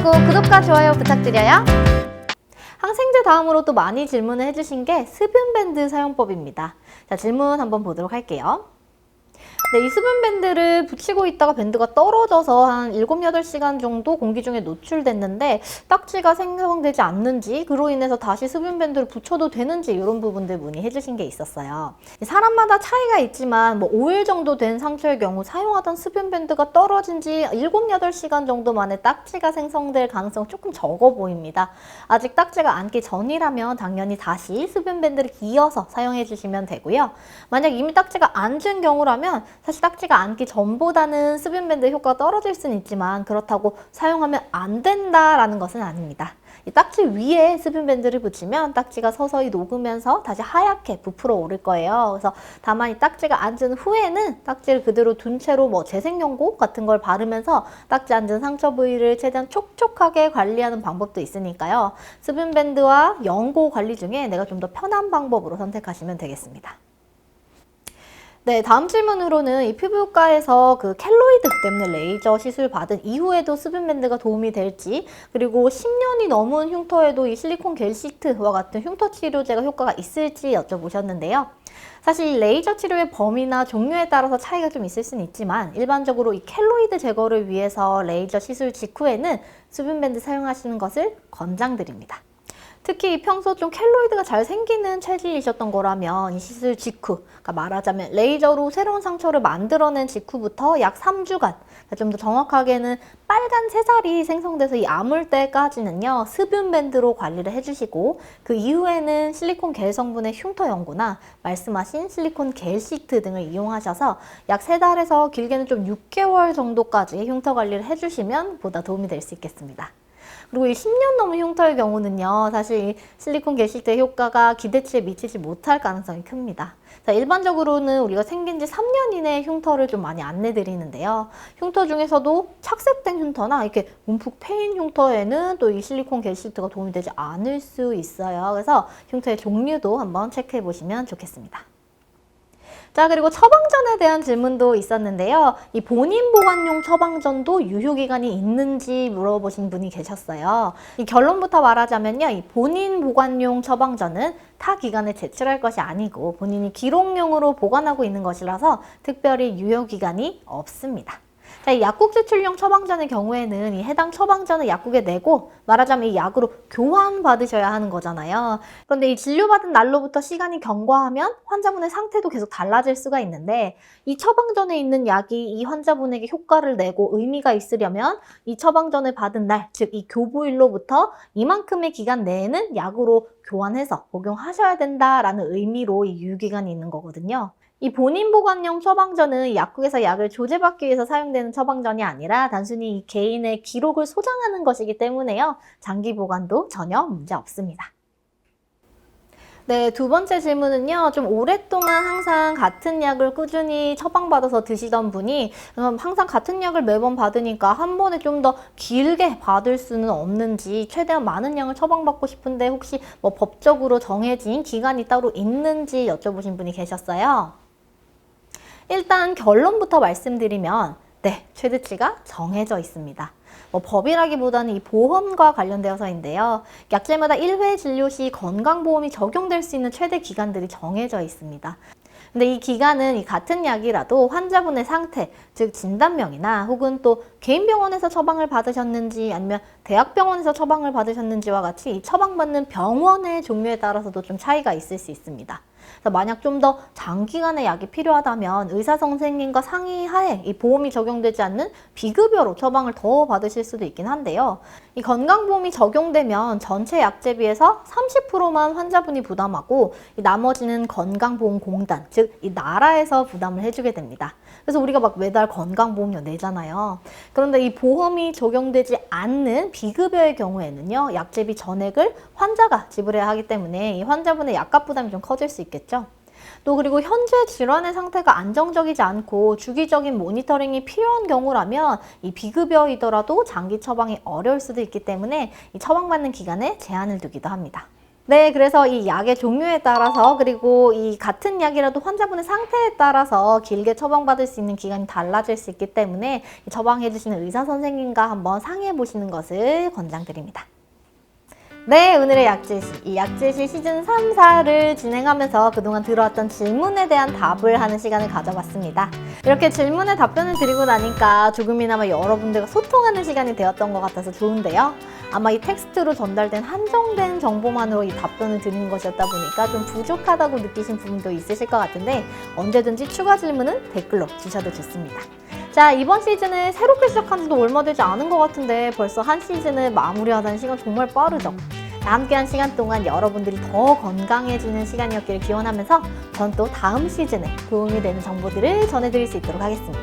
말고 구독과 좋아요 부탁드려요. 항생제 다음으로 또 많이 질문을 해주신 게 수분밴드 사용법입니다. 자, 질문 한번 보도록 할게요. 네, 이 수분밴드를 붙이고 있다가 밴드가 떨어져서 한 7, 8시간 정도 공기 중에 노출됐는데 딱지가 생성되지 않는지, 그로 인해서 다시 수분밴드를 붙여도 되는지 이런 부분들 문의해 주신 게 있었어요. 사람마다 차이가 있지만 뭐 5일 정도 된 상처의 경우 사용하던 수분밴드가 떨어진 지 7, 8시간 정도 만에 딱지가 생성될 가능성이 조금 적어 보입니다. 아직 딱지가 앉기 전이라면 당연히 다시 수분밴드를 이어서 사용해 주시면 되고요. 만약 이미 딱지가 앉은 경우라면 사실 딱지가 앉기 전보다는 수분밴드 효과가 떨어질 수는 있지만 그렇다고 사용하면 안 된다라는 것은 아닙니다. 이 딱지 위에 수분밴드를 붙이면 딱지가 서서히 녹으면서 다시 하얗게 부풀어 오를 거예요. 그래서 다만 이 딱지가 앉은 후에는 딱지를 그대로 둔 채로 뭐 재생연고 같은 걸 바르면서 딱지 앉은 상처 부위를 최대한 촉촉하게 관리하는 방법도 있으니까요. 수분밴드와 연고 관리 중에 내가 좀 더 편한 방법으로 선택하시면 되겠습니다. 네, 다음 질문으로는 이 피부과에서 그 켈로이드 때문에 레이저 시술 받은 이후에도 수분밴드가 도움이 될지, 그리고 10년이 넘은 흉터에도 이 실리콘 겔 시트와 같은 흉터 치료제가 효과가 있을지 여쭤보셨는데요. 사실 레이저 치료의 범위나 종류에 따라서 차이가 좀 있을 수는 있지만 일반적으로 이 켈로이드 제거를 위해서 레이저 시술 직후에는 수분밴드 사용하시는 것을 권장드립니다. 특히 평소 좀 켈로이드가 잘 생기는 체질이셨던 거라면 이 시술 직후, 그러니까 말하자면 레이저로 새로운 상처를 만들어낸 직후부터 약 3주간, 좀 더 정확하게는 빨간 새살이 생성돼서 이 아물 때까지는요 수분밴드로 관리를 해주시고, 그 이후에는 실리콘 겔 성분의 흉터 연고나 말씀하신 실리콘 겔 시트 등을 이용하셔서 약 3달에서 길게는 좀 6개월 정도까지 흉터 관리를 해주시면 보다 도움이 될 수 있겠습니다. 그리고 이 10년 넘은 흉터의 경우는요, 사실 이 실리콘 겔 시트의 효과가 기대치에 미치지 못할 가능성이 큽니다. 자, 일반적으로는 우리가 생긴 지 3년 이내의 흉터를 좀 많이 안내드리는데요. 흉터 중에서도 착색된 흉터나 이렇게 움푹 패인 흉터에는 또 이 실리콘 겔 시트가 도움이 되지 않을 수 있어요. 그래서 흉터의 종류도 한번 체크해 보시면 좋겠습니다. 자, 그리고 처방전에 대한 질문도 있었는데요. 이 본인 보관용 처방전도 유효기간이 있는지 물어보신 분이 계셨어요. 이 결론부터 말하자면요. 이 본인 보관용 처방전은 타 기관에 제출할 것이 아니고 본인이 기록용으로 보관하고 있는 것이라서 특별히 유효기간이 없습니다. 자, 이 약국 제출용 처방전의 경우에는 이 해당 처방전을 약국에 내고 말하자면 이 약으로 교환 받으셔야 하는 거잖아요. 그런데 이 진료받은 날로부터 시간이 경과하면 환자분의 상태도 계속 달라질 수가 있는데, 이 처방전에 있는 약이 이 환자분에게 효과를 내고 의미가 있으려면 이 처방전을 받은 날, 즉 이 교부일로부터 이만큼의 기간 내에는 약으로 교환해서 복용하셔야 된다라는 의미로 이 유효기간이 있는 거거든요. 이 본인 보관용 처방전은 약국에서 약을 조제받기 위해서 사용되는 처방전이 아니라 단순히 이 개인의 기록을 소장하는 것이기 때문에요. 장기 보관도 전혀 문제 없습니다. 네, 두 번째 질문은요. 좀 오랫동안 항상 같은 약을 꾸준히 처방받아서 드시던 분이 항상 같은 약을 매번 받으니까 한 번에 좀 더 길게 받을 수는 없는지, 최대한 많은 양을 처방받고 싶은데 혹시 뭐 법적으로 정해진 기간이 따로 있는지 여쭤보신 분이 계셨어요. 일단 결론부터 말씀드리면 네, 최대치가 정해져 있습니다. 뭐 법이라기보다는 이 보험과 관련되어서인데요. 약제마다 1회 진료 시 건강보험이 적용될 수 있는 최대 기간들이 정해져 있습니다. 근데 이 기간은 이 같은 약이라도 환자분의 상태, 즉 진단명이나 혹은 또 개인 병원에서 처방을 받으셨는지 아니면 대학병원에서 처방을 받으셨는지와 같이 이 처방받는 병원의 종류에 따라서도 좀 차이가 있을 수 있습니다. 그래서 만약 좀 더 장기간의 약이 필요하다면 의사 선생님과 상의하에 이 보험이 적용되지 않는 비급여로 처방을 더 받으실 수도 있긴 한데요. 이 건강보험이 적용되면 전체 약제비에서 30%만 환자분이 부담하고 이 나머지는 건강보험공단, 즉 이 나라에서 부담을 해주게 됩니다. 그래서 우리가 막 매달 건강보험료 내잖아요. 그런데 이 보험이 적용되지 않는 비급여의 경우에는요, 약제비 전액을 환자가 지불해야 하기 때문에 이 환자분의 약값 부담이 좀 커질 수 있겠죠. 또 그리고 현재 질환의 상태가 안정적이지 않고 주기적인 모니터링이 필요한 경우라면 이 비급여이더라도 장기 처방이 어려울 수도 있기 때문에 이 처방받는 기간에 제한을 두기도 합니다. 네, 그래서 이 약의 종류에 따라서 그리고 이 같은 약이라도 환자분의 상태에 따라서 길게 처방받을 수 있는 기간이 달라질 수 있기 때문에 처방해 주시는 의사 선생님과 한번 상의해 보시는 것을 권장드립니다. 네, 오늘의 약제시, 이 약제시 시즌 3, 4를 진행하면서 그동안 들어왔던 질문에 대한 답을 하는 시간을 가져봤습니다. 이렇게 질문에 답변을 드리고 나니까 조금이나마 여러분들과 소통하는 시간이 되었던 것 같아서 좋은데요. 아마 이 텍스트로 전달된 한정된 정보만으로 이 답변을 드리는 것이었다 보니까 좀 부족하다고 느끼신 부분도 있으실 것 같은데 언제든지 추가 질문은 댓글로 주셔도 좋습니다. 자, 이번 시즌을 새롭게 시작한 지도 얼마 되지 않은 것 같은데 벌써 한 시즌을 마무리하다는 시간 정말 빠르죠? 함께한 시간 동안 여러분들이 더 건강해지는 시간이었기를 기원하면서 전 또 다음 시즌에 도움이 되는 정보들을 전해드릴 수 있도록 하겠습니다.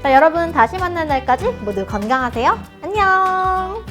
자, 여러분 다시 만날 날까지 모두 건강하세요. 안녕!